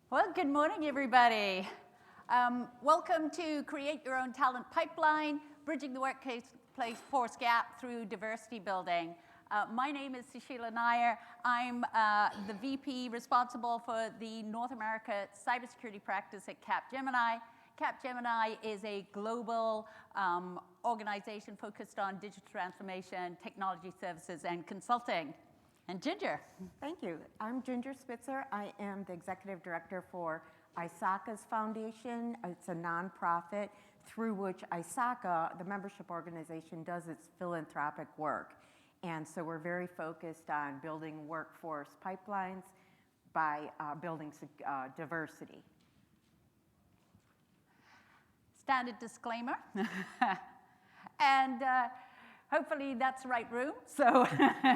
Well, good morning, everybody. Welcome to Create Your Own Talent Pipeline, Bridging the Workforce Gap through Diversity Building. My name is Sushila Nair. I'm the VP responsible for the North America cybersecurity practice at Capgemini. Capgemini is a global organization focused on digital transformation, technology services, and consulting. And Ginger. Thank you. I'm Ginger Spitzer. I am the executive director for ISACA's Foundation. It's a nonprofit through which ISACA, the membership organization, does its philanthropic work. And so we're very focused on building workforce pipelines by building diversity. Standard disclaimer. And hopefully that's the right room, so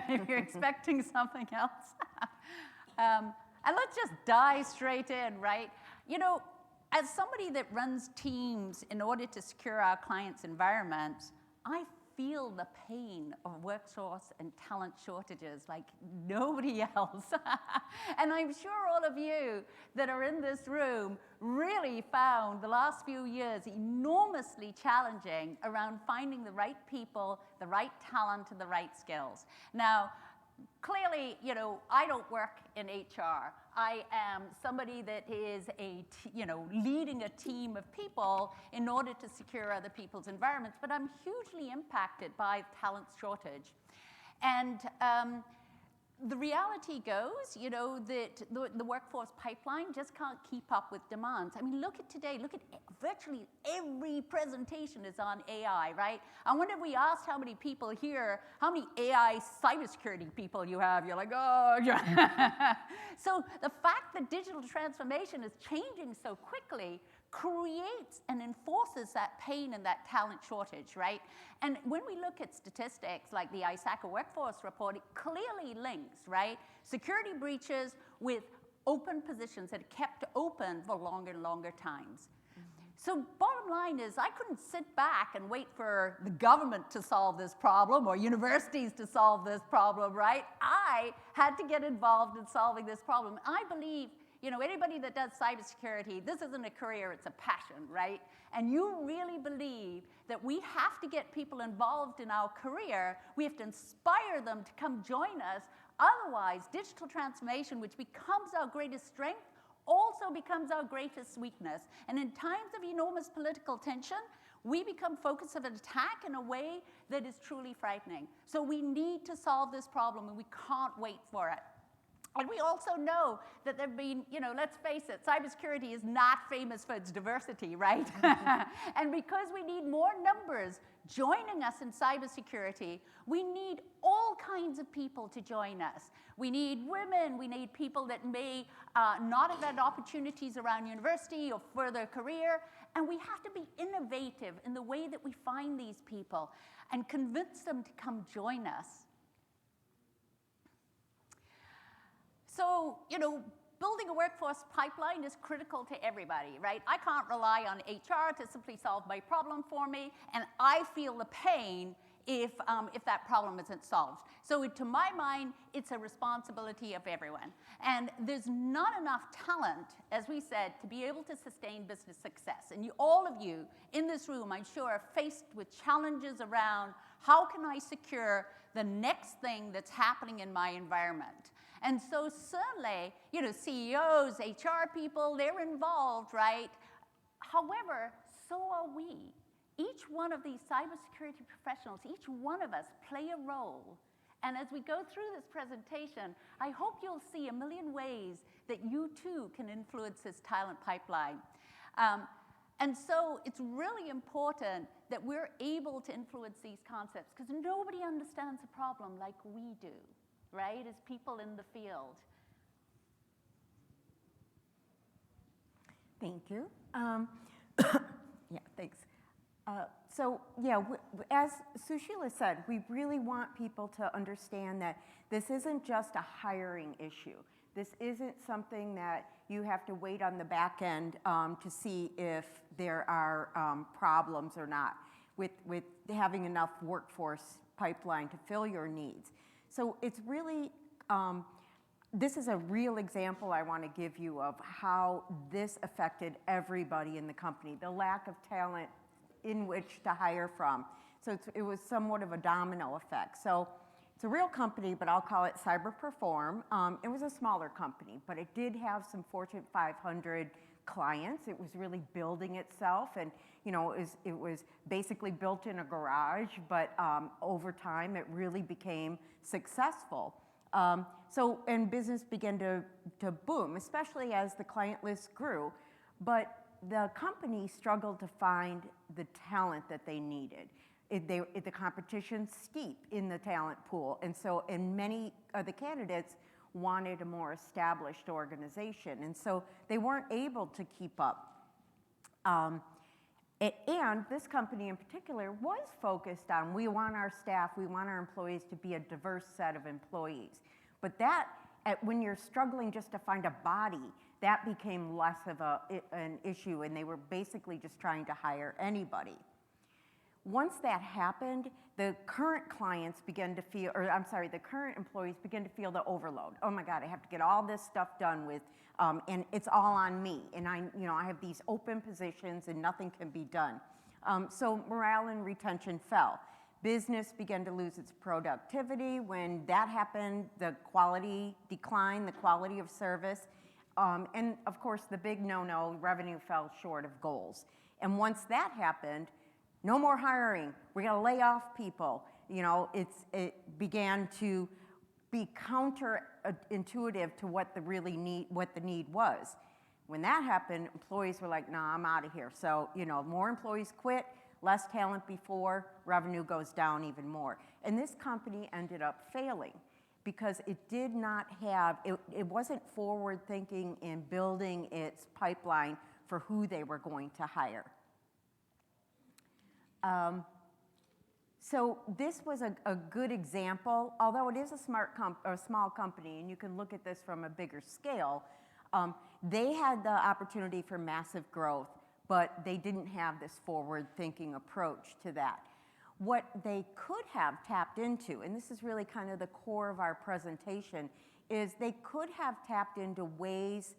if you're expecting something else. And let's just dive straight in, right? You know, as somebody that runs teams in order to secure our clients' environments, I feel the pain of workforce and talent shortages like nobody else. And I'm sure all of you that are in this room really found the last few years enormously challenging around finding the right people, the right talent, and the right skills. Now, clearly, you know, I don't work in HR. I am somebody that is leading a team of people in order to secure other people's environments, but I'm hugely impacted by talent shortage. And the reality goes, you know, that the workforce pipeline just can't keep up with demands. I mean, look at today. Look at virtually every presentation is on AI, right? I wonder if we asked how many people here, how many AI cybersecurity people you have. You're like, oh. So the fact that digital transformation is changing so quickly creates and enforces that pain and that talent shortage, right? And when we look at statistics like the ISACA Workforce Report, it clearly links, right, security breaches with open positions that are kept open for longer and longer times. So bottom line is, I couldn't sit back and wait for the government to solve this problem or universities to solve this problem, right? I had to get involved in solving this problem. I believe, you know, anybody that does cybersecurity, this isn't a career, it's a passion, right? And you really believe that we have to get people involved in our career. We have to inspire them to come join us. Otherwise, digital transformation, which becomes our greatest strength, also becomes our greatest weakness. And in times of enormous political tension, we become focus of an attack in a way that is truly frightening. So we need to solve this problem, and we can't wait for it. And we also know that there have been, you know, let's face it, cybersecurity is not famous for its diversity, right? And because we need more numbers joining us in cybersecurity, we need all kinds of people to join us. We need women, we need people that may not have had opportunities around university or further career, and we have to be innovative in the way that we find these people and convince them to come join us. So, you know, building a workforce pipeline is critical to everybody, right? I can't rely on HR to simply solve my problem for me, and I feel the pain if that problem isn't solved. So to my mind, it's a responsibility of everyone. And there's not enough talent, as we said, to be able to sustain business success. And all of you in this room, I'm sure, are faced with challenges around how can I secure the next thing that's happening in my environment. And so certainly, you know, CEOs, HR people, they're involved, right? However, so are we. Each one of these cybersecurity professionals, each one of us play a role. And as we go through this presentation, I hope you'll see a million ways that you too can influence this talent pipeline. And so it's really important that we're able to influence these concepts because nobody understands the problem like we do, right, as people in the field. Thank you. Yeah, thanks. As Sushila said, we really want people to understand that this isn't just a hiring issue. This isn't something that you have to wait on the back end to see if there are problems or not with having enough workforce pipeline to fill your needs. So it's really this is a real example I want to give you of how this affected everybody in the company, the lack of talent in which to hire from. So it was somewhat of a domino effect. So it's a real company, but I'll call it CyberPerform. It was a smaller company, but it did have some Fortune 500 clients. It was really building itself, and it was basically built in a garage, but over time it really became successful. And business began to boom, especially as the client list grew. But the company struggled to find the talent that they needed. The competition's steep in the talent pool, and many of the candidates wanted a more established organization, and so they weren't able to keep up. And this company in particular was focused on, we want our staff, we want our employees to be a diverse set of employees. But when you're struggling just to find a body, that became less of an issue, and they were basically just trying to hire anybody. Once that happened, the current clients began to feel, the current employees began to feel the overload. Oh my God, I have to get all this stuff done with, and it's all on me. And I have these open positions and nothing can be done. So morale and retention fell. Business began to lose its productivity. When that happened, the quality declined, the quality of service. And of course, the big no-no, revenue fell short of goals. And once that happened, no more hiring. We're going to lay off people. It began to be counterintuitive to what the need was. When that happened, employees were like, "Nah, I'm out of here." So more employees quit, less talent before, revenue goes down even more. And this company ended up failing because it did not have, it wasn't forward thinking in building its pipeline for who they were going to hire. So this was a good example, although it is a small company, and you can look at this from a bigger scale. They had the opportunity for massive growth, but they didn't have this forward-thinking approach to that. What they could have tapped into, and this is really kind of the core of our presentation, is they could have tapped into ways.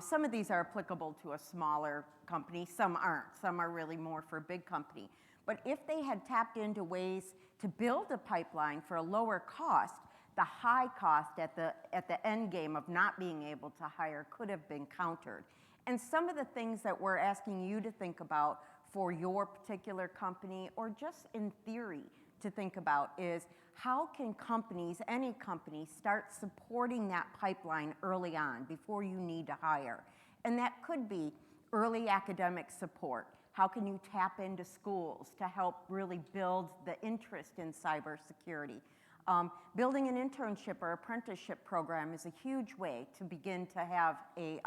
Some of these are applicable to a smaller company, some aren't. Some are really more for a big company. But if they had tapped into ways to build a pipeline for a lower cost, the high cost at the end game of not being able to hire could have been countered. And some of the things that we're asking you to think about for your particular company, or just in theory to think about, is how can companies, any company, start supporting that pipeline early on before you need to hire? And that could be early academic support. How can you tap into schools to help really build the interest in cybersecurity? Building an internship or apprenticeship program is a huge way to begin to have a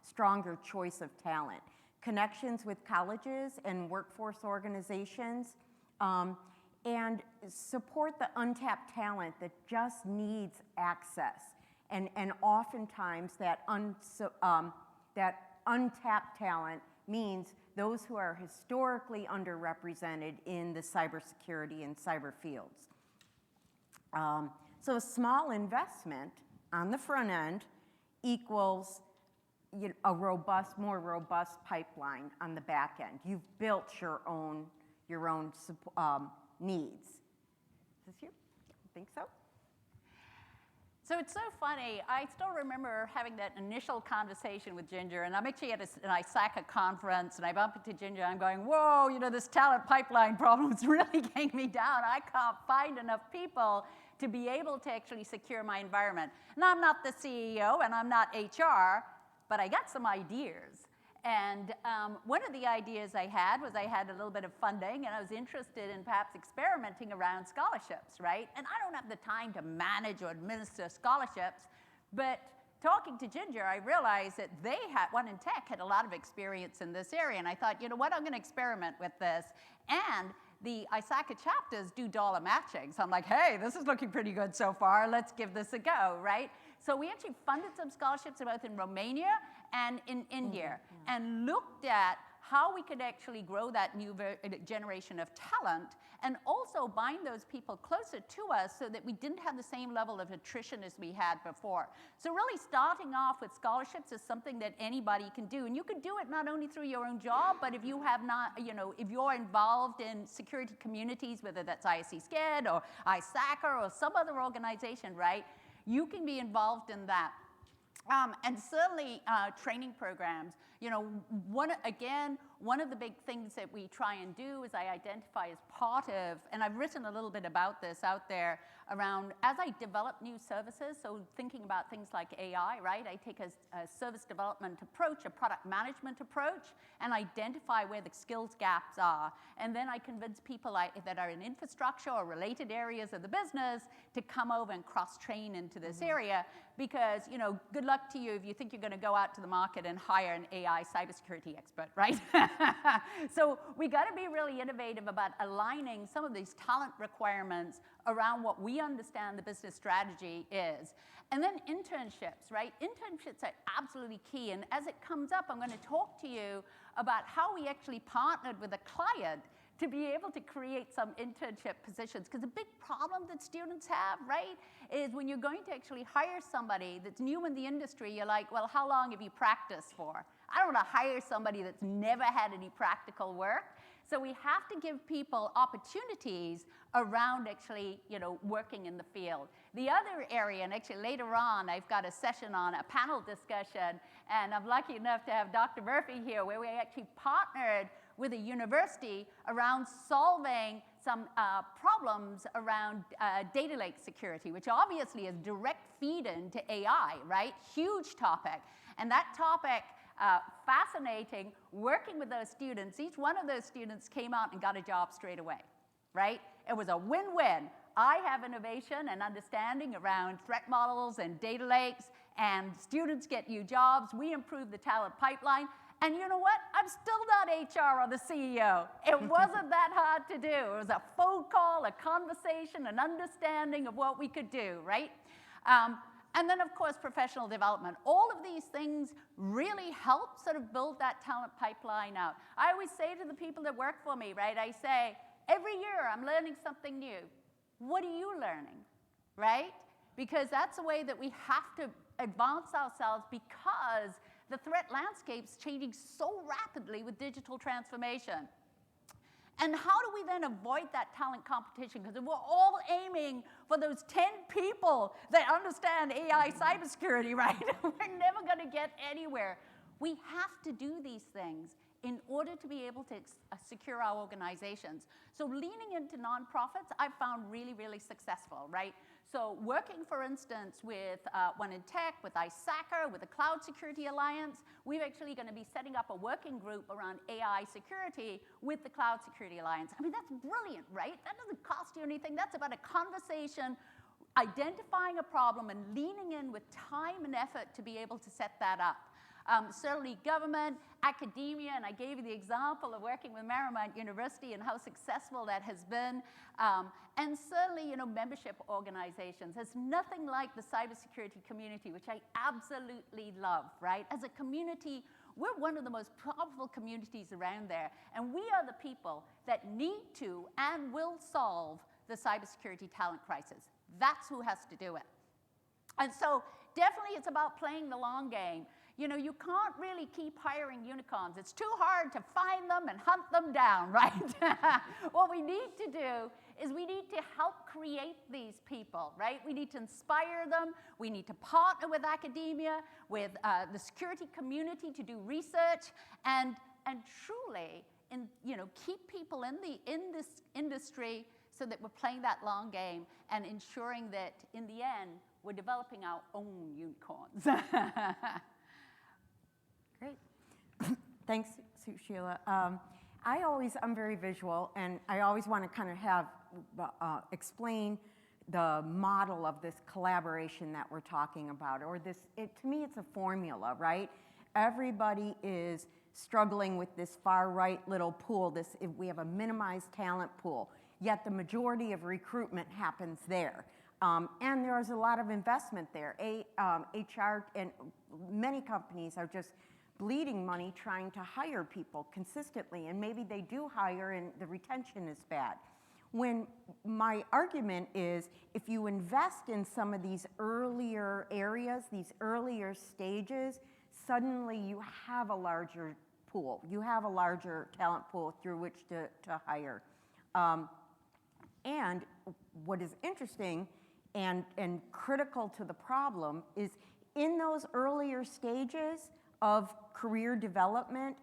stronger choice of talent. Connections with colleges and workforce organizations, and support the untapped talent that just needs access. And oftentimes that untapped talent means those who are historically underrepresented in the cybersecurity and cyber fields. So a small investment on the front end equals a more robust pipeline on the back end. You've built your own needs. Is this you? I think so. So it's so funny. I still remember having that initial conversation with Ginger, and I'm actually at an ISACA conference, and I bump into Ginger, and I'm going, whoa, this talent pipeline problem is really getting me down. I can't find enough people to be able to actually secure my environment. And I'm not the CEO, and I'm not HR, but I got some ideas. And one of the ideas I had was I had a little bit of funding, and I was interested in perhaps experimenting around scholarships, right? And I don't have the time to manage or administer scholarships, but talking to Ginger, I realized that One in Tech had a lot of experience in this area, and I thought, what, I'm going to experiment with this. And the ISACA chapters do dollar matching, so I'm like, hey, this is looking pretty good so far, let's give this a go, right? So we actually funded some scholarships both in Romania and in India, and looked at how we could actually grow that new generation of talent and also bind those people closer to us so that we didn't have the same level of attrition as we had before. So really starting off with scholarships is something that anybody can do. And you can do it not only through your own job, but if you have not, if you're involved in security communities, whether that's ISC SCED or ISACA or some other organization, right, you can be involved in that. And certainly training programs. One of the big things that we try and do is I identify as part of, and I've written a little bit about this out there around, as I develop new services, so thinking about things like AI, right? I take a service development approach, a product management approach, and identify where the skills gaps are. And then I convince people that are in infrastructure or related areas of the business to come over and cross-train into this area because, good luck to you if you think you're going to go out to the market and hire an AI cybersecurity expert, right? So we got to be really innovative about aligning some of these talent requirements around what we understand the business strategy is. And then internships, right? Internships are absolutely key. And as it comes up, I'm going to talk to you about how we actually partnered with a client to be able to create some internship positions. Because the big problem that students have, right, is when you're going to actually hire somebody that's new in the industry, you're like, well, how long have you practiced for? I don't want to hire somebody that's never had any practical work. So we have to give people opportunities around actually, working in the field. The other area, and actually later on, I've got a session on a panel discussion, and I'm lucky enough to have Dr. Murphy here, where we actually partnered with a university around solving some problems around data lake security, which obviously is direct feed into AI, right? Huge topic. And that topic, fascinating, working with those students, each one of those students came out and got a job straight away, right? It was a win-win. I have innovation and understanding around threat models and data lakes, and students get new jobs. We improve the talent pipeline. And you know what? I'm still not HR or the CEO. It wasn't that hard to do. It was a phone call, a conversation, an understanding of what we could do, right? And then, of course, professional development. All of these things really help sort of build that talent pipeline out. I always say to the people that work for me, right, I say, every year I'm learning something new. What are you learning, right? Because that's the way that we have to advance ourselves because the threat landscape's changing so rapidly with digital transformation. And how do we then avoid that talent competition? Because we're all aiming for those 10 people that understand AI cybersecurity, right? We're never going to get anywhere. We have to do these things in order to be able to secure our organizations. So leaning into nonprofits, I've found really, really successful, right? So working, for instance, with One in Tech, with ISACA, with the Cloud Security Alliance, we're actually going to be setting up a working group around AI security with the Cloud Security Alliance. I mean, that's brilliant, right? That doesn't cost you anything. That's about a conversation, identifying a problem, and leaning in with time and effort to be able to set that up. Certainly government, academia, and I gave you the example of working with Marymount University and how successful that has been. And certainly, membership organizations. There's nothing like the cybersecurity community, which I absolutely love, right? As a community, we're one of the most powerful communities around there. And we are the people that need to and will solve the cybersecurity talent crisis. That's who has to do it. And so definitely it's about playing the long game. You can't really keep hiring unicorns. It's too hard to find them and hunt them down, right? What we need to do is we need to help create these people, right? We need to inspire them. We need to partner with academia, with the security community to do research, and truly, keep people in this industry so that we're playing that long game and ensuring that in the end we're developing our own unicorns. Great. Thanks, Sushila. I'm very visual, and I always want to kind of have, explain the model of this collaboration that we're talking about, or to me, it's a formula, right? Everybody is struggling with this far right little pool. We have a minimized talent pool, yet the majority of recruitment happens there. And there's a lot of investment there. HR and many companies are just bleeding money trying to hire people consistently, and maybe they do hire and the retention is bad. When my argument is, if you invest in some of these earlier areas, these earlier stages, suddenly you have a larger pool. You have a larger talent pool through which to hire. And what is interesting and critical to the problem is in those earlier stages of career development,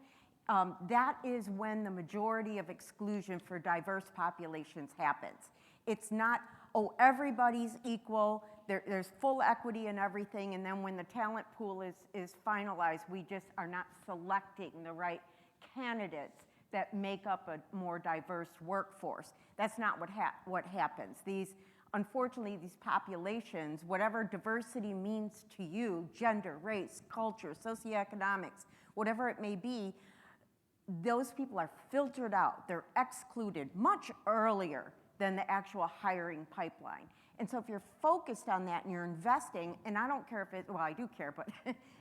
that is when the majority of exclusion for diverse populations happens. It's not, oh, everybody's equal, there's full equity in everything, and then when the talent pool is finalized, we just are not selecting the right candidates that make up a more diverse workforce. That's not what happens. Unfortunately, these populations, whatever diversity means to you, gender, race, culture, socioeconomics, whatever it may be, those people are filtered out. They're excluded much earlier than the actual hiring pipeline. And so if you're focused on that and you're investing, and I don't care if well, I do care, but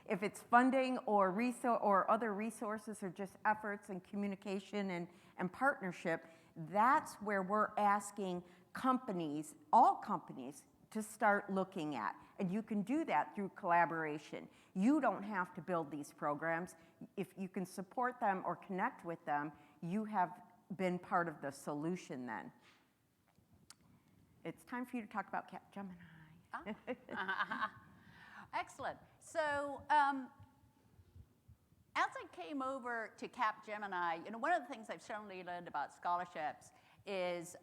if it's funding or other resources or just efforts and communication and partnership, that's where we're asking companies, all companies, to start looking at. And you can do that through collaboration. You don't have to build these programs. If you can support them or connect with them, you have been part of the solution then. It's time for you to talk about Capgemini. Excellent. So as I came over to Capgemini, one of the things I've certainly learned about scholarships is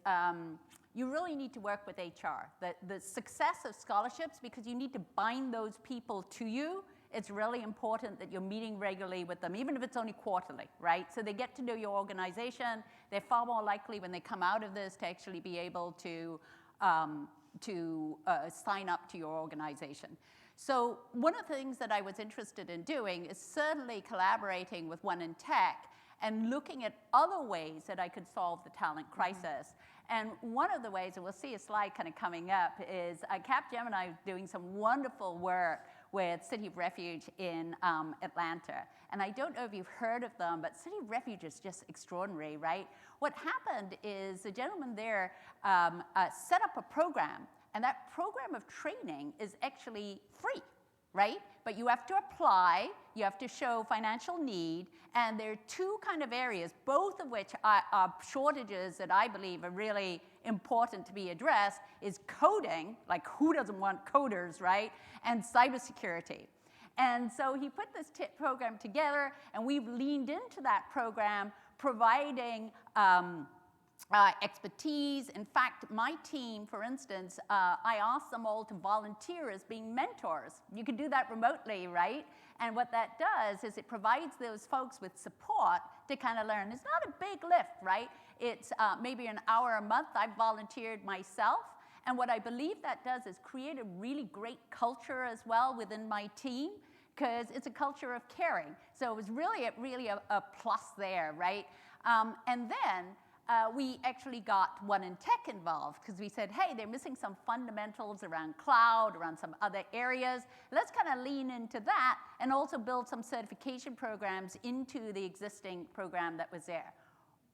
you really need to work with HR. The success of scholarships, because you need to bind those people to you, it's really important that you're meeting regularly with them, even if it's only quarterly, right? So they get to know your organization. They're far more likely when they come out of this to actually be able to sign up to your organization. So one of the things that I was interested in doing is certainly collaborating with One in Tech and looking at other ways that I could solve the talent crisis. And one of the ways, and we'll see a slide kind of coming up, is Capgemini is doing some wonderful work with City of Refuge in Atlanta. And I don't know if you've heard of them, but City of Refuge is just extraordinary, right? What happened is the gentleman there set up a program, and that program of training is actually free, right? But you have to apply, you have to show financial need, and there are two kind of areas, both of which are shortages that I believe are really important to be addressed, is coding, like who doesn't want coders, right? And cybersecurity. And so he put this program together, and we've leaned into that program, providing expertise. In fact, my team, for instance, I asked them all to volunteer as being mentors. You can do that remotely, right? And what that does is it provides those folks with support to kind of learn. It's not a big lift, right? It's maybe an hour a month. I've volunteered myself. And what I believe that does is create a really great culture as well within my team, because it's a culture of caring. So it was really a plus there, right? And then we actually got One in Tech involved, because we said, hey, they're missing some fundamentals around cloud, around some other areas. Let's kind of lean into that and also build some certification programs into the existing program that was there.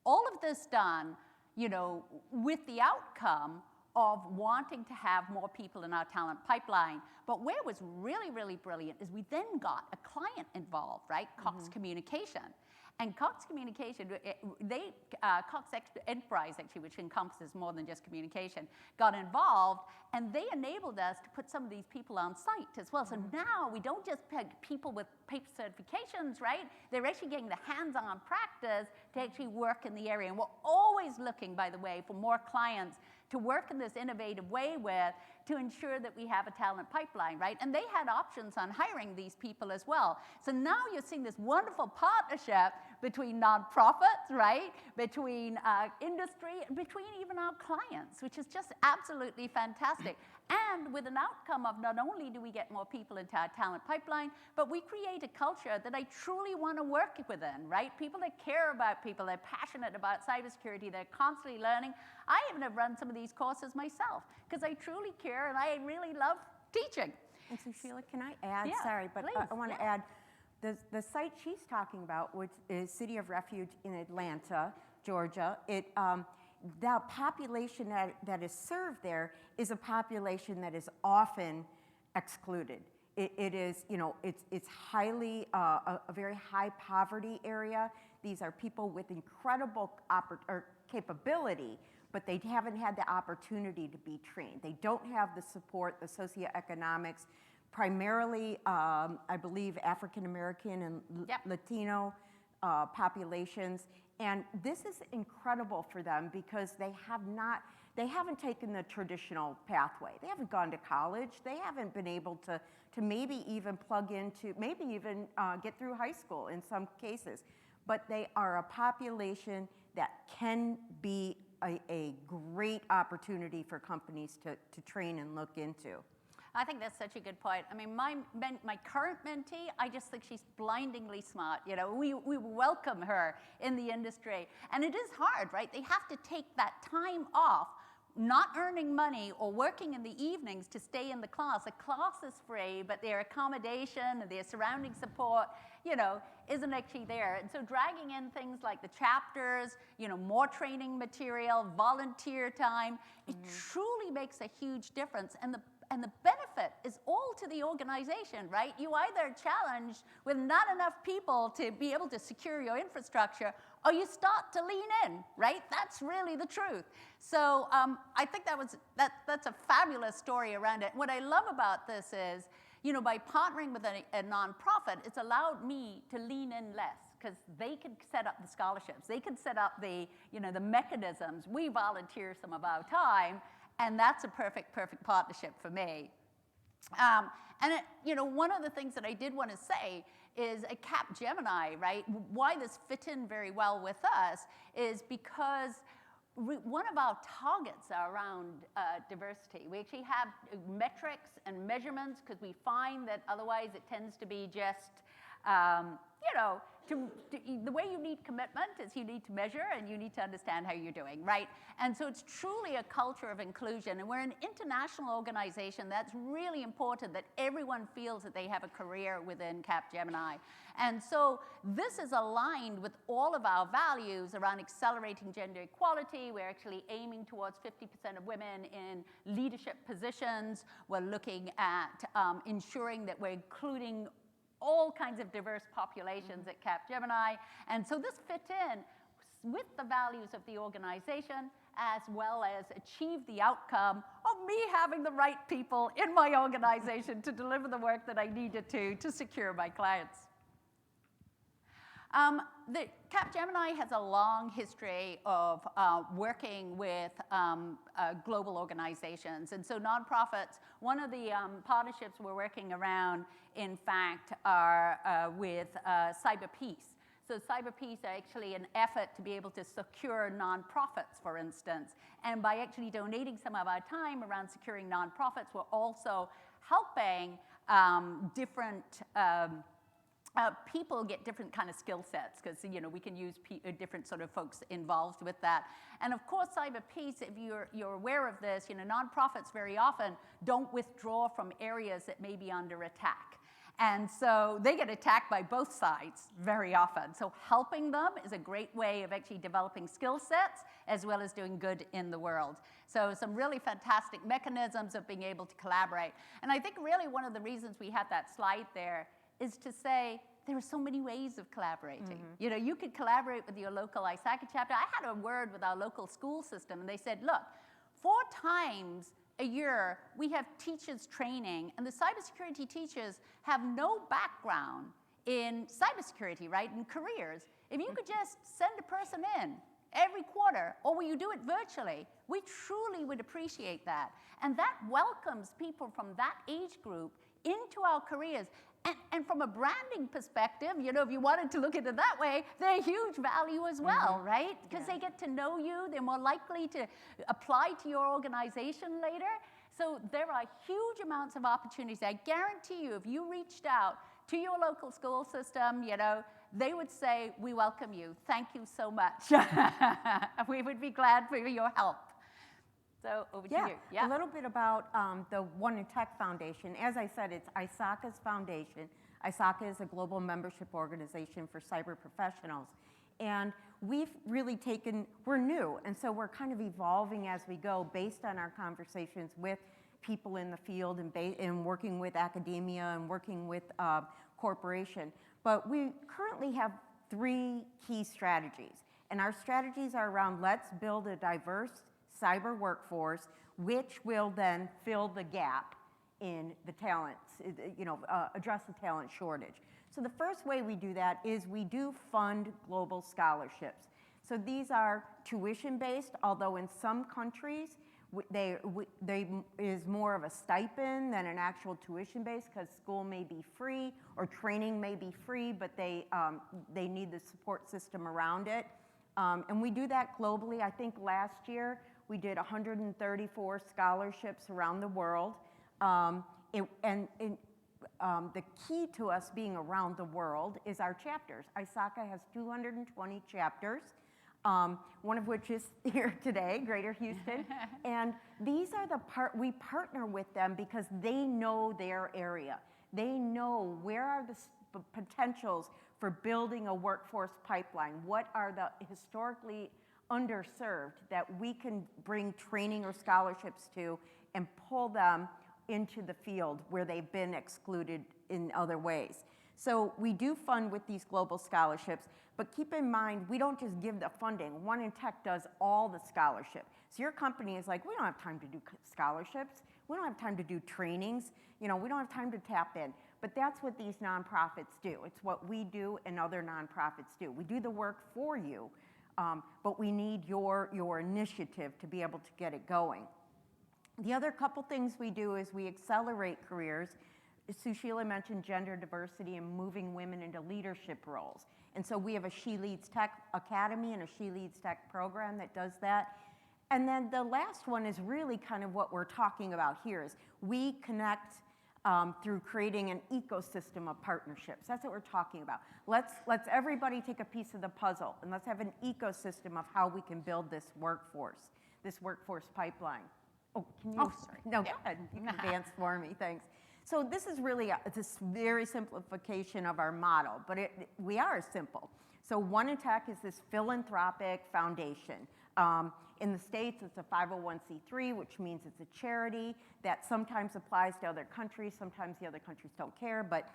All of this done, with the outcome of wanting to have more people in our talent pipeline. But where it was really, really brilliant is we then got a client involved, right? Cox Communication. And Cox Communication, Cox Enterprise, actually, which encompasses more than just communication, got involved, and they enabled us to put some of these people on site as well. So now we don't just pick people with paper certifications, right? They're actually getting the hands-on practice to actually work in the area. And we're always looking, by the way, for more clients to work in this innovative way with, to ensure that we have a talent pipeline, right? And they had options on hiring these people as well. So now you're seeing this wonderful partnership between nonprofits, right? Between industry, and between even our clients, which is just absolutely fantastic. And with an outcome of not only do we get more people into our talent pipeline, but we create a culture that I truly want to work within, right? People that care about people, they're passionate about cybersecurity, they're constantly learning. I even have run some of these courses myself, because I truly care and I really love teaching. And so Sheila, can I add, Yeah, sorry, but please, I want to add, The site she's talking about, which is City of Refuge in Atlanta, Georgia, the population that is served there is a population that is often excluded. It is, you know, it's highly, a very high poverty area. These are people with incredible capability, but they haven't had the opportunity to be trained. They don't have the support, the socioeconomics, primarily, I believe, African American and Latino populations. And this is incredible for them because they haven't taken the traditional pathway. They haven't gone to college. They haven't been able to maybe even plug into, maybe even get through high school in some cases. But they are a population that can be a great opportunity for companies to train and look into. I think that's such a good point. I mean, my current mentee, I just think she's blindingly smart. You know, we welcome her in the industry. And it is hard, right? They have to take that time off, not earning money or working in the evenings to stay in the class. The class is free, but their accommodation and their surrounding support, you know, isn't actually there. And so dragging in things like the chapters, you know, more training material, volunteer time, it truly makes a huge difference. And the benefit is all to the organization, right? You either challenge with not enough people to be able to secure your infrastructure, or you start to lean in, right? That's really the truth. So I think that's a fabulous story around it. What I love about this is, you know, by partnering with a nonprofit, it's allowed me to lean in less because they can set up the scholarships. They can set up the, you know, the mechanisms. We volunteer some of our time, and that's a perfect partnership for me. You know, one of the things that I did want to say is at Capgemini, right? Why this fit in very well with us is because one of our targets are around diversity. We actually have metrics and measurements because we find that otherwise it tends to be just, you know, the way you need commitment is you need to measure and you need to understand how you're doing, right? And so it's truly a culture of inclusion. And we're an international organization. That's really important that everyone feels that they have a career within Capgemini. And so this is aligned with all of our values around accelerating gender equality. We're actually aiming towards 50% of women in leadership positions. We're looking at ensuring that we're including all kinds of diverse populations at Capgemini. And so this fit in with the values of the organization as well as achieve the outcome of me having the right people in my organization to deliver the work that I needed to secure my clients. The Capgemini has a long history of working with global organizations. And so nonprofits, one of the partnerships we're working around, in fact, are with Cyber Peace. So Cyber Peace are actually an effort to be able to secure nonprofits, for instance. And by actually donating some of our time around securing nonprofits, we're also helping different people get different kind of skill sets because, you know, we can use different sort of folks involved with that. And of course, Cyber Peace, if you're aware of this, you know, nonprofits very often don't withdraw from areas that may be under attack. And so they get attacked by both sides very often. So helping them is a great way of actually developing skill sets as well as doing good in the world. So some really fantastic mechanisms of being able to collaborate. And I think really one of the reasons we had that slide there is to say there are so many ways of collaborating. You know, you could collaborate with your local ISACA chapter. I had a word with our local school system, and they said, look, 4 times a year we have teachers training, and the cybersecurity teachers have no background in cybersecurity, right, in careers. If you could just send a person in every quarter, or will you do it virtually, we truly would appreciate that. And that welcomes people from that age group into our careers. And from a branding perspective, you know, if you wanted to look at it that way, they're a huge value as well, right? Because they get to know you. They're more likely to apply to your organization later. So there are huge amounts of opportunities. I guarantee you, if you reached out to your local school system, you know, they would say, we welcome you. Thank you so much. We would be glad for your help. So over to you. Yeah, a little bit about the One in Tech Foundation. As I said, it's ISACA's foundation. ISACA is a global membership organization for cyber professionals. And we've really we're new, and so we're kind of evolving as we go based on our conversations with people in the field and working with academia and working with corporation. But we currently have 3 key strategies. And our strategies are around let's build a diverse cyber workforce, which will then fill the gap in the talents, address the talent shortage. So the first way we do that is we do fund global scholarships. So these are tuition-based, although in some countries they is more of a stipend than an actual tuition base because school may be free or training may be free, but they need the support system around it. And we do that globally. I think last year we did 134 scholarships around the world. The key to us being around the world is our chapters. ISACA has 220 chapters. One of which is here today, Greater Houston. And these are we partner with them because they know their area. They know where are the potentials for building a workforce pipeline. What are the historically underserved that we can bring training or scholarships to and pull them into the field where they've been excluded in other ways. So we do fund with these global scholarships, but keep in mind, we don't just give the funding. One in Tech does all the scholarship. So your company is like, we don't have time to do scholarships. We don't have time to do trainings. We don't have time to tap in. But that's what these nonprofits do. It's what we do and other nonprofits do. We do the work for you, but we need your initiative to be able to get it going. The other couple things we do is we accelerate careers. Sushila mentioned gender diversity and moving women into leadership roles. And so we have a She Leads Tech Academy and a She Leads Tech program that does that. And then the last one is really kind of what we're talking about here is we connect through creating an ecosystem of partnerships. That's what we're talking about. Let's everybody take a piece of the puzzle and let's have an ecosystem of how we can build this workforce pipeline. Oh, can you? Oh, sorry. No, go ahead. You can advance for me, thanks. So this is really it's a very simplification of our model, but we are simple. So One in Tech is this philanthropic foundation. In the States, it's a 501c3, which means it's a charity that sometimes applies to other countries. Sometimes the other countries don't care, but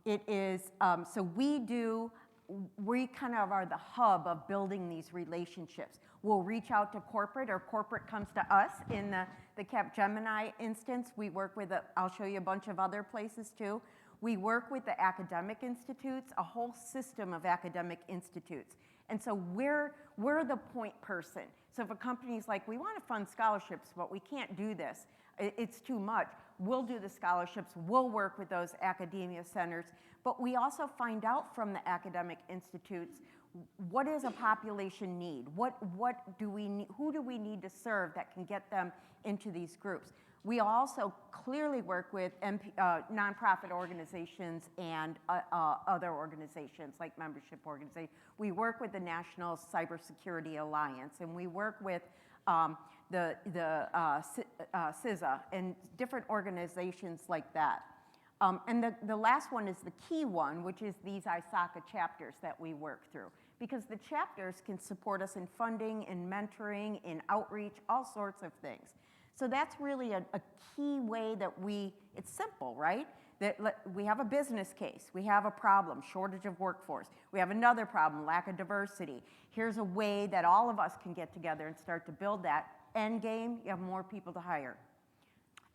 it is, so we kind of are the hub of building these relationships. We'll reach out to corporate, or corporate comes to us. In the Capgemini instance, we work with, I'll show you a bunch of other places too. We work with the academic institutes, a whole system of academic institutes. And so we're the point person. So if a company's like, we want to fund scholarships, but we can't do this, it's too much, we'll do the scholarships, we'll work with those academia centers, but we also find out from the academic institutes, what does a population need? What do we need? Who do we need to serve that can get them into these groups? We also clearly work with nonprofit organizations and other organizations like membership organizations. We work with the National Cybersecurity Alliance, and we work with the CISA and different organizations like that. And the last one is the key one, which is these ISACA chapters that we work through. Because the chapters can support us in funding, in mentoring, in outreach, all sorts of things. So that's really a key way that it's simple, right? That we have a business case, we have a problem, shortage of workforce. We have another problem, lack of diversity. Here's a way that all of us can get together and start to build that. End game, you have more people to hire.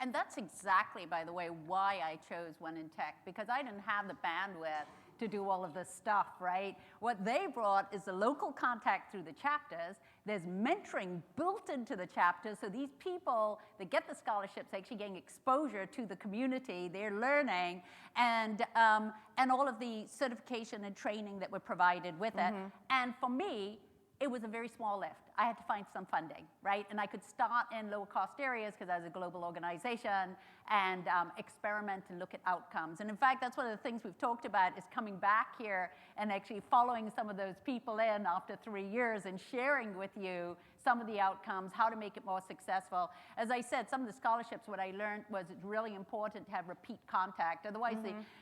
And that's exactly, by the way, why I chose One in Tech, because I didn't have the bandwidth to do all of this stuff, right? What they brought is the local contact through the chapters. There's mentoring built into the chapters, so these people that get the scholarships actually getting exposure to the community, they're learning, and all of the certification and training that were provided with it. And for me, it was a very small lift. I had to find some funding, right? And I could start in lower cost areas because I was a global organization and experiment and look at outcomes. And in fact, that's one of the things we've talked about is coming back here and actually following some of those people in after 3 years and sharing with you some of the outcomes, how to make it more successful. As I said, some of the scholarships, what I learned was it's really important to have repeat contact. Otherwise,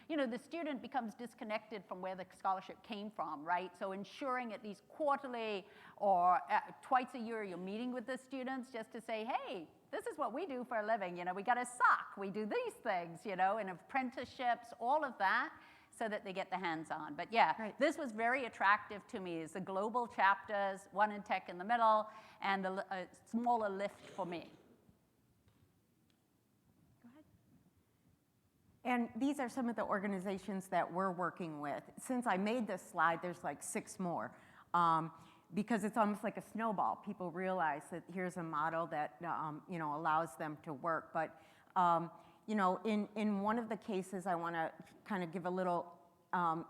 the student becomes disconnected from where the scholarship came from, right? So ensuring at least quarterly or twice a year you're meeting with the students just to say, hey, this is what we do for a living. We got a SOC, we do these things, and apprenticeships, all of that, so that they get the hands-on. But yeah, This was very attractive to me, is the global chapters, one in tech in the middle, and a smaller lift for me. Go ahead. And these are some of the organizations that we're working with. Since I made this slide, there's like 6 more. Because it's almost like a snowball. People realize that here's a model that allows them to work. But in one of the cases I want to kind of give a little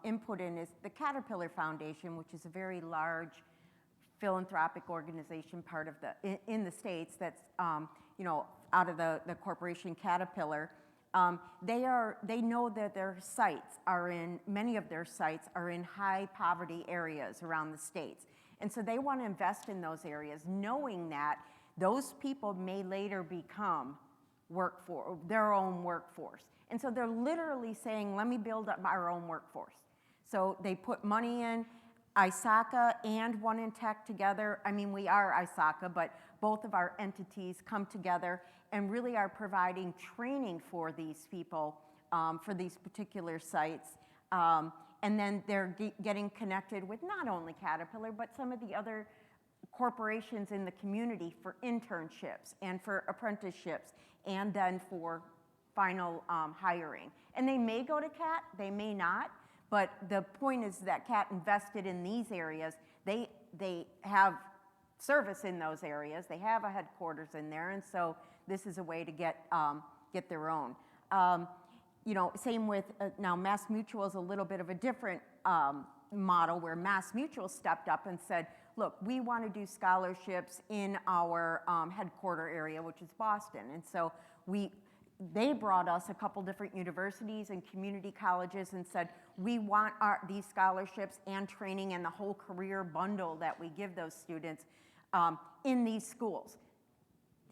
input in is the Caterpillar Foundation, which is a very large philanthropic organization part of in the States that's out of the corporation Caterpillar. They know that many of their sites are in high poverty areas around the states. And so they want to invest in those areas, knowing that those people may later become their own workforce. And so they're literally saying, let me build up our own workforce. So they put money in. ISACA and One in Tech together. I mean, we are ISACA, but both of our entities come together and really are providing training for these people, for these particular sites. And then they're getting connected with not only Caterpillar, but some of the other corporations in the community for internships and for apprenticeships, and then for final hiring. And they may go to CAT, they may not, but the point is that CAT invested in these areas. They have service in those areas. They have a headquarters in there, and so this is a way to get their own. Same with, now MassMutual is a little bit of a different model, where MassMutual stepped up and said, look, we want to do scholarships in our headquarter area, which is Boston. And so they brought us a couple different universities and community colleges and said, we want these scholarships and training and the whole career bundle that we give those students in these schools.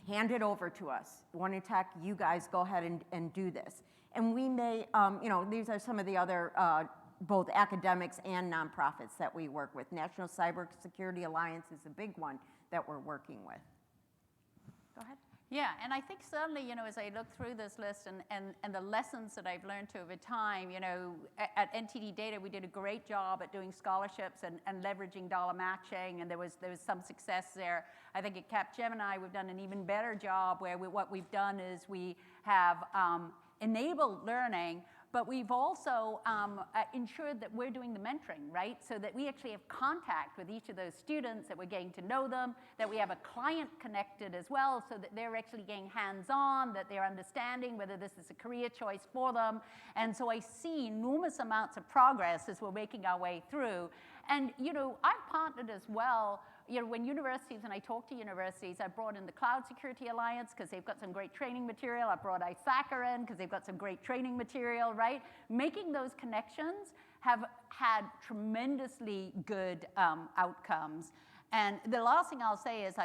Hand it over to us. One in Tech, you guys go ahead and do this. And we may, these are some of the other, both academics and nonprofits that we work with. National Cybersecurity Alliance is a big one that we're working with. Go ahead. Yeah, and I think certainly, as I look through this list and the lessons that I've learned over time, at NTD Data, we did a great job at doing scholarships and leveraging dollar matching, and there was some success there. I think at Capgemini, we've done an even better job where what we've done is we have enabled learning, but we've also ensured that we're doing the mentoring, right? So that we actually have contact with each of those students, that we're getting to know them, that we have a client connected as well, so that they're actually getting hands-on, that they're understanding whether this is a career choice for them. And so I see enormous amounts of progress as we're making our way through. And, I've partnered as well. When universities, and I talk to universities, I brought in the Cloud Security Alliance because they've got some great training material. I brought ISACA in because they've got some great training material, right? Making those connections have had tremendously good outcomes. And the last thing I'll say is,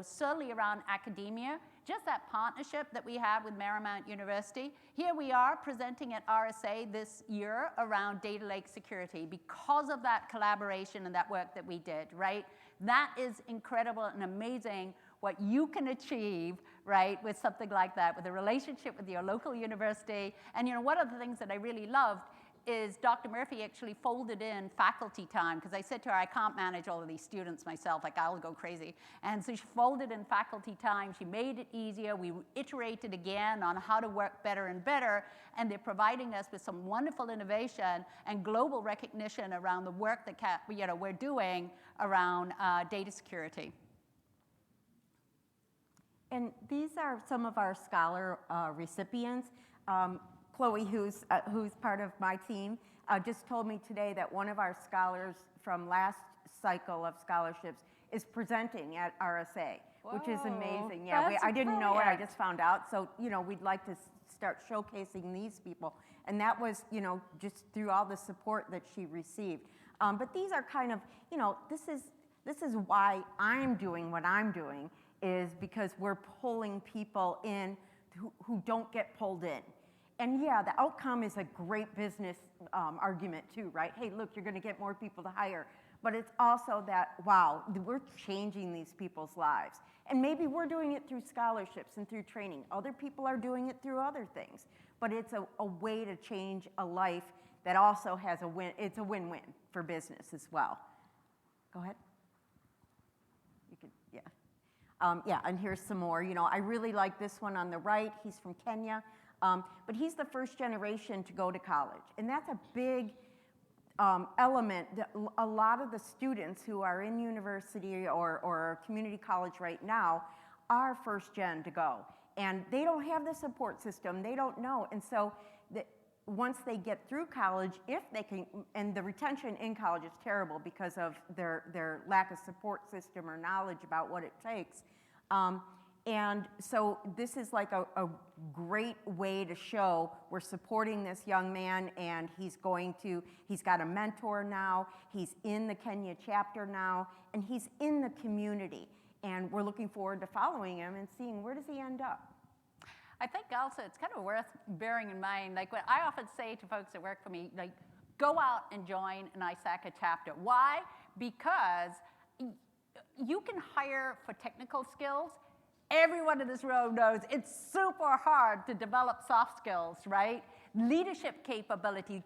certainly around academia, just that partnership that we have with Marymount University. Here we are presenting at RSA this year around data lake security because of that collaboration and that work that we did, right? That is incredible and amazing what you can achieve, right, with something like that, with a relationship with your local university. And one of the things that I really loved is Dr. Murphy actually folded in faculty time, because I said to her, I can't manage all of these students myself, like I'll go crazy. And so she folded in faculty time, she made it easier, we iterated again on how to work better and better, and they're providing us with some wonderful innovation and global recognition around the work that we're doing around data security. And these are some of our scholar recipients. Chloe, who's part of my team, just told me today that one of our scholars from last cycle of scholarships is presenting at RSA, which is Whoa, amazing. Yeah, that's I didn't know it, I brilliant. just found out. So, you know, we'd like to start showcasing these people. And that was, you know, just through all the support that she received. But these are kind of, you know, this is why I'm doing what I'm doing, is because we're pulling people in who don't get pulled in. And yeah, the outcome is a great business argument too, right? Hey, look, you're gonna get more people to hire. But it's also that, wow, we're changing these people's lives. And maybe we're doing it through scholarships and through training. Other people are doing it through other things. But it's a way to change a life that also has a win. It's a win-win for business as well. Go ahead. You can, yeah. Yeah, and here's some more. You know, I really like this one on the right. He's from Kenya. But he's the first generation to go to college. And that's a big element that a lot of the students who are in university or community college right now are first gen to go. And they don't have the support system, they don't know. And so once they get through college, if they can, and the retention in college is terrible because of their lack of support system or knowledge about what it takes. And so this is like a great way to show we're supporting this young man, and he's got a mentor now, he's in the Kenya chapter now, and he's in the community. And we're looking forward to following him and seeing where does he end up. I think also it's kind of worth bearing in mind, like what I often say to folks that work for me, like, go out and join an ISACA chapter. Why? Because you can hire for technical skills. Everyone in this room knows it's super hard to develop soft skills, right? Leadership capability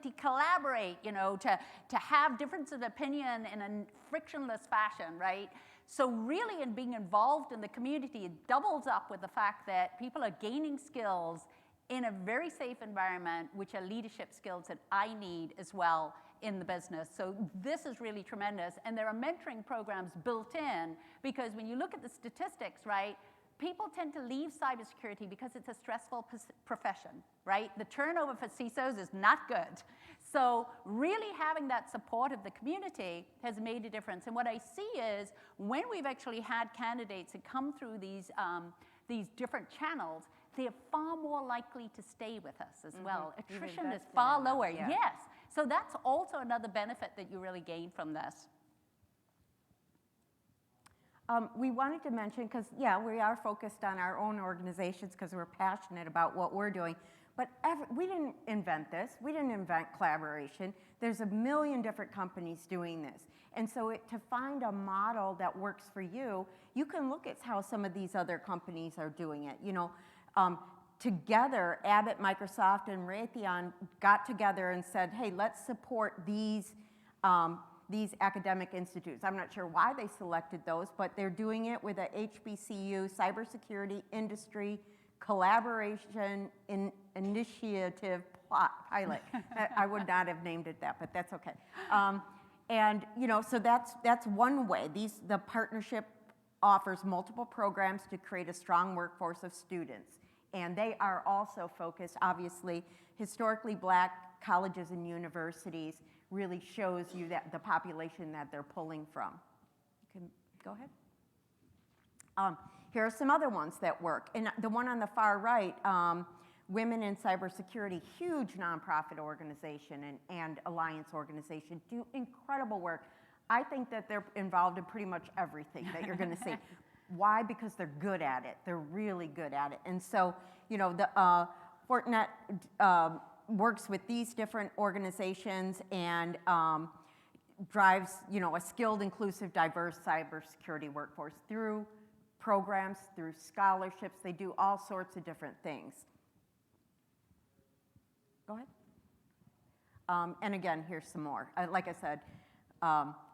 to collaborate, you know, to have difference of opinion in a frictionless fashion, right? So really in being involved in the community, it doubles up with the fact that people are gaining skills in a very safe environment, which are leadership skills that I need as well in the business. So this is really tremendous. And there are mentoring programs built in, because when you look at the statistics, right, people tend to leave cybersecurity because it's a stressful profession, right? The turnover for CISOs is not good. So really having that support of the community has made a difference. And what I see is when we've actually had candidates that come through these different channels, they're far more likely to stay with us as well. Attrition is far lower, yeah. yes. So that's also another benefit that you really gain from this. We wanted to mention, because yeah, we are focused on our own organizations because we're passionate about what we're doing, but we didn't invent this. We didn't invent collaboration. There's a million different companies doing this. And so to find a model that works for you, you can look at how some of these other companies are doing it. You know, together, Abbott, Microsoft, and Raytheon got together and said, hey, let's support these academic institutes. I'm not sure why they selected those, but they're doing it with a HBCU cybersecurity industry collaboration initiative pilot. I would not have named it that, but that's okay. And you know, so that's one way. The partnership offers multiple programs to create a strong workforce of students. And they are also focused, obviously, historically black colleges and universities really shows you that the population that they're pulling from. You can go ahead. Here are some other ones that work. And the one on the far right, Women in Cybersecurity, huge nonprofit organization and alliance organization, do incredible work. I think that they're involved in pretty much everything that you're going to see. Why? Because they're good at it. They're really good at it. And so, you know, the Fortinet works with these different organizations and drives, you know, a skilled, inclusive, diverse cybersecurity workforce through programs, through scholarships. They do all sorts of different things. Go ahead. And again, here's some more. Like I said,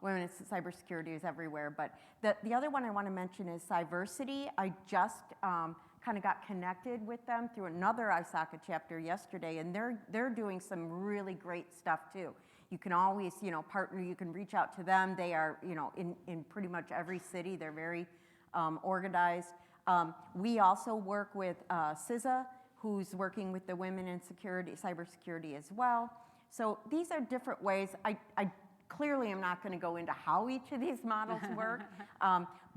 women in cybersecurity is everywhere, but the other one I want to mention is Cyversity. I just kind of got connected with them through another ISACA chapter yesterday, and they're doing some really great stuff too. You can always, you know, partner, you can reach out to them. They are, you know, in pretty much every city. They're very organized. We also work with CISA, who's working with the women in cybersecurity as well. So these are different ways. clearly am not going to go into how each of these models work,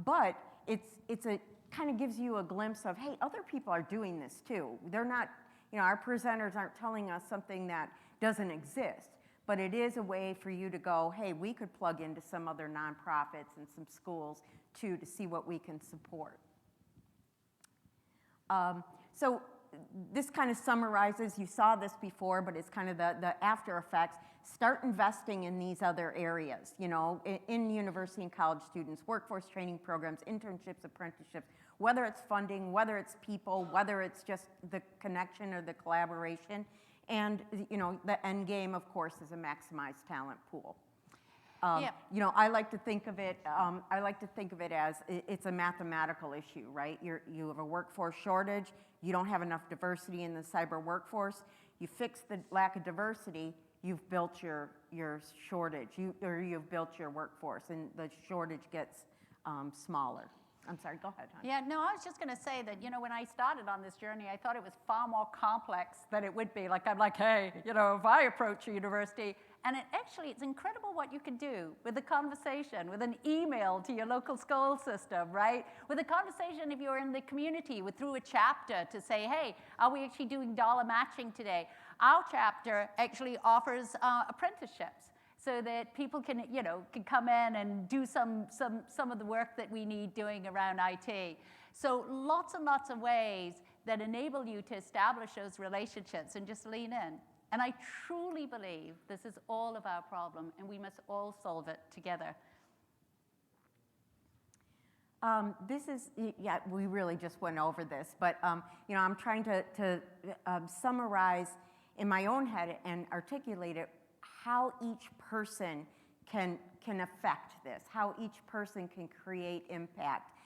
but it's a kind of gives you a glimpse of, hey, other people are doing this too. They're not, our presenters aren't telling us something that doesn't exist, but it is a way for you to go, hey, we could plug into some other nonprofits and some schools too to see what we can support. So this kind of summarizes, you saw this before, but it's kind of the after effects. Start investing in these other areas, in university and college students, workforce training programs, internships, apprenticeships, whether it's funding, whether it's people, whether it's just the connection or the collaboration. And, the end game, of course, is a maximized talent pool. I like to think of it. As it's a mathematical issue, right? You have a workforce shortage. You don't have enough diversity in the cyber workforce. You fix the lack of diversity. You've built your shortage. You've built your workforce, and the shortage gets smaller. I'm sorry, go ahead, hon. Yeah, no, I was just going to say that, when I started on this journey, I thought it was far more complex than it would be. I'm like, hey, if I approach a university, and it's incredible what you can do with a conversation, with an email to your local school system, right? With a conversation if you're in the community, through a chapter to say, hey, are we actually doing dollar matching today? Our chapter actually offers apprenticeships, so that people can come in and do some of the work that we need doing around IT. So lots and lots of ways that enable you to establish those relationships and just lean in. And I truly believe this is all of our problem, and we must all solve it together. We really just went over this, but I'm trying to summarize in my own head and articulate it, how each person can affect this, how each person can create impact.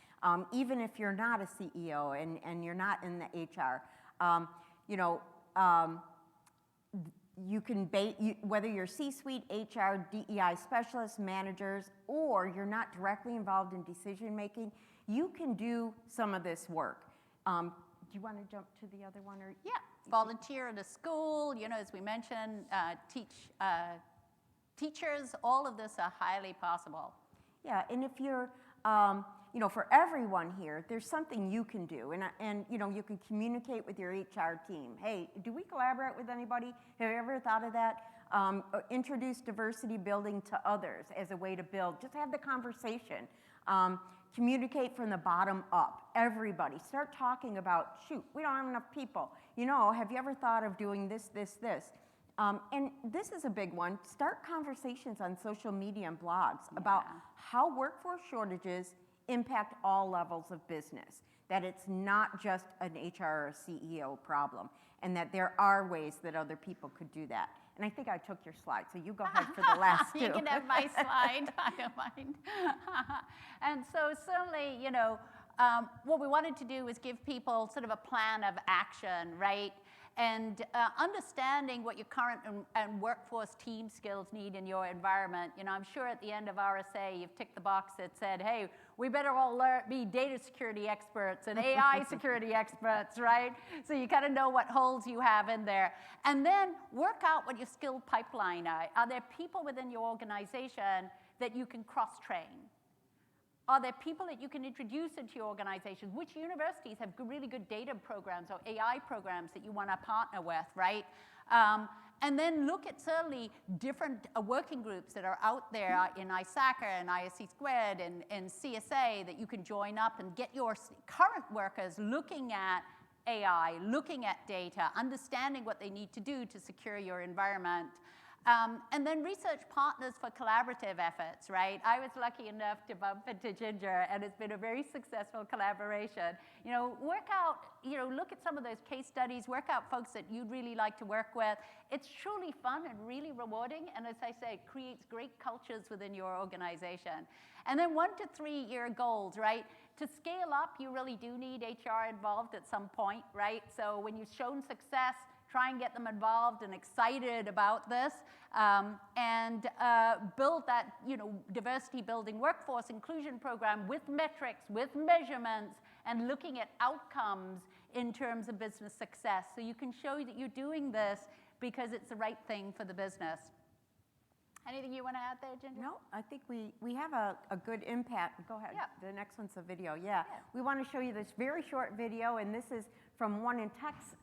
Even if you're not a CEO and you're not in the HR, you can, whether you're C-suite, HR, DEI specialists, managers, or you're not directly involved in decision making, you can do some of this work. Do you want to jump to the other one? Yeah, volunteer at a school, as we mentioned, teach teachers, all of this are highly possible. Yeah, and if you're, for everyone here, there's something you can do, and you can communicate with your HR team. Hey, do we collaborate with anybody? Have you ever thought of that? Introduce diversity building to others as a way to build. Just have the conversation. Communicate from the bottom up. Everybody, start talking about, shoot, we don't have enough people. Have you ever thought of doing this, this, this? And this is a big one. Start conversations on social media and blogs about how workforce shortages impact all levels of business, that it's not just an HR or a CEO problem, and that there are ways that other people could do that. And I think I took your slide, so you go ahead for the last two. You can have my slide, I don't mind. And so certainly, what we wanted to do was give people sort of a plan of action, right? And understanding what your current and workforce team skills need in your environment. I'm sure at the end of RSA, you've ticked the box that said, hey, we better all be data security experts and AI security experts, right? So you kind of know what holes you have in there. And then work out what your skill pipeline are. Are there people within your organization that you can cross-train? Are there people that you can introduce into your organization? Which universities have really good data programs or AI programs that you want to partner with, right? And then look at certainly different working groups that are out there in ISACA and ISC Squared and CSA that you can join up and get your current workers looking at AI, looking at data, understanding what they need to do to secure your environment. And then research partners for collaborative efforts, right? I was lucky enough to bump into Ginger, and it's been a very successful collaboration. Work out, look at some of those case studies, work out folks that you'd really like to work with. It's truly fun and really rewarding, and as I say, it creates great cultures within your organization. And then 1 to 3 year goals, right? To scale up, you really do need HR involved at some point, right? So when you've shown success, try and get them involved and excited about this, and build that diversity building workforce inclusion program with metrics, with measurements, and looking at outcomes in terms of business success. So you can show that you're doing this because it's the right thing for the business. Anything you want to add there, Ginger? No, I think we have a good impact. Go ahead. Yeah. The next one's a video. Yeah. We want to show you this very short video, and this is from One in Tech's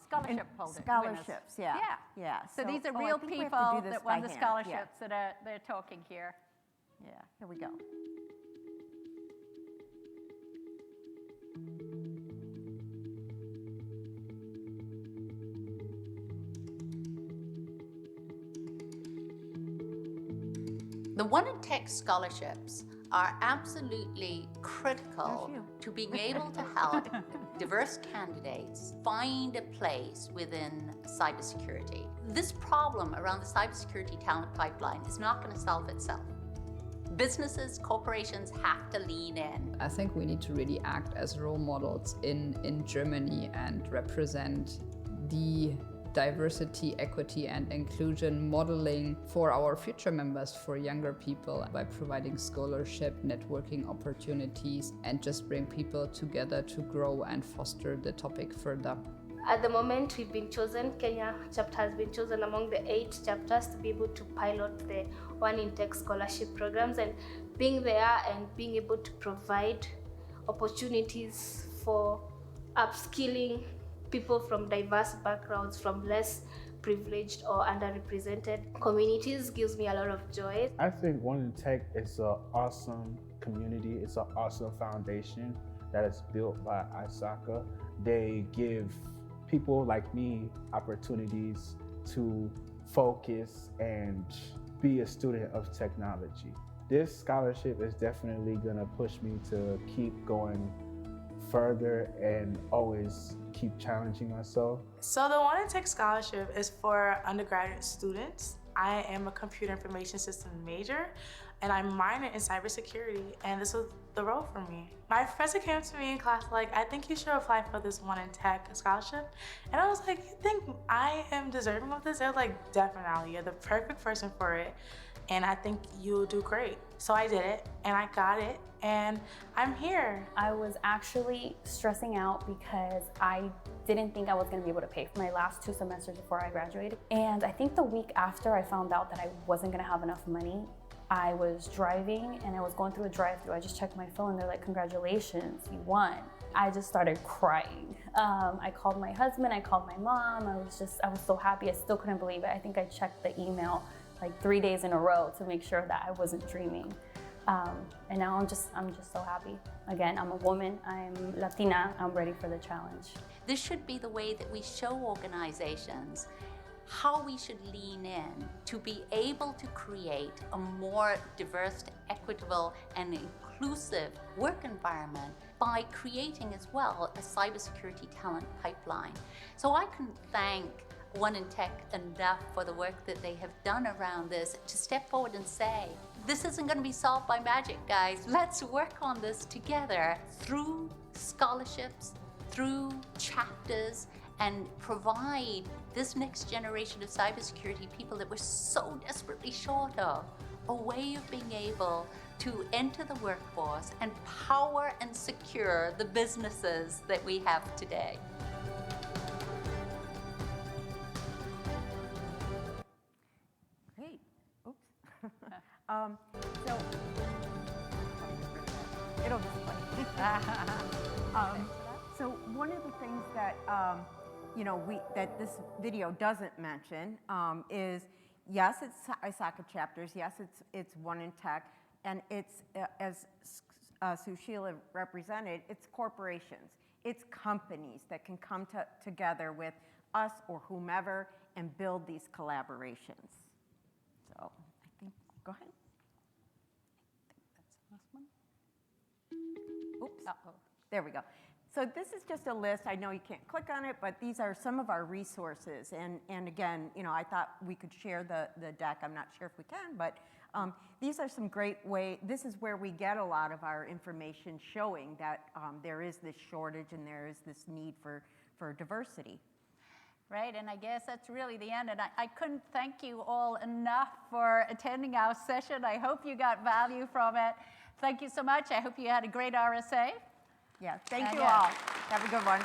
Scholarship holders. scholarships. Yeah. Yeah. So these are I real think we have to people do this that by won the hand. scholarships that they're talking here. Yeah. Here we go. The One in Tech scholarships are absolutely critical to being able to help diverse candidates find a place within cybersecurity. This problem around the cybersecurity talent pipeline is not going to solve itself. Businesses, corporations have to lean in. I think we need to really act as role models in Germany and represent the diversity, equity, and inclusion modeling for our future members, for younger people, by providing scholarship, networking opportunities, and just bring people together to grow and foster the topic further. At the moment, we've been chosen, Kenya chapter has been chosen among the 8 chapters to be able to pilot the One in Tech scholarship programs, and being there and being able to provide opportunities for upskilling people from diverse backgrounds, from less privileged or underrepresented communities gives me a lot of joy. I think One in Tech is an awesome community. It's an awesome foundation that is built by ISACA. They give people like me opportunities to focus and be a student of technology. This scholarship is definitely gonna push me to keep going further and always keep challenging myself. So the One in Tech scholarship is for undergraduate students. I am a computer information system major and I minor in cybersecurity, and this was the role for me. My professor came to me in class like, I think you should apply for this One in Tech scholarship. And I was like, you think I am deserving of this? They were like, definitely, you're the perfect person for it. And I think you'll do great. So I did it and I got it and I'm here. I was actually stressing out because I didn't think I was going to be able to pay for my last 2 semesters before I graduated. And I think the week after I found out that I wasn't going to have enough money, I was driving and I was going through a drive-thru. I just checked my phone. They're like, congratulations, you won. I just started crying. I called my husband, I called my mom. I was so happy. I still couldn't believe it. I think I checked the email like 3 days in a row to make sure that I wasn't dreaming. And now I'm just so happy. Again, I'm a woman, I'm Latina, I'm ready for the challenge. This should be the way that we show organizations how we should lean in to be able to create a more diverse, equitable, and inclusive work environment by creating as well a cybersecurity talent pipeline. So I can thank One in Tech enough for the work that they have done around this to step forward and say, this isn't going to be solved by magic, guys. Let's work on this together through scholarships, through chapters, and provide this next generation of cybersecurity people that we're so desperately short of a way of being able to enter the workforce and power and secure the businesses that we have today. Great. Oops. So it'll just play. So one of the things that that this video doesn't mention is, yes, it's ISACA chapters. Yes, it's One in Tech, and it's as Sushila represented, it's corporations, it's companies that can come together with us or whomever and build these collaborations. So I think, go ahead. I think that's the last one. Oops. Uh-oh. There we go. So this is just a list. I know you can't click on it, but these are some of our resources. And again, I thought we could share the deck. I'm not sure if we can, but these are some great ways. This is where we get a lot of our information showing that there is this shortage and there is this need for diversity. Right, and I guess that's really the end. And I couldn't thank you all enough for attending our session. I hope you got value from it. Thank you so much. I hope you had a great RSA. Yeah, thank you all. Have a good one.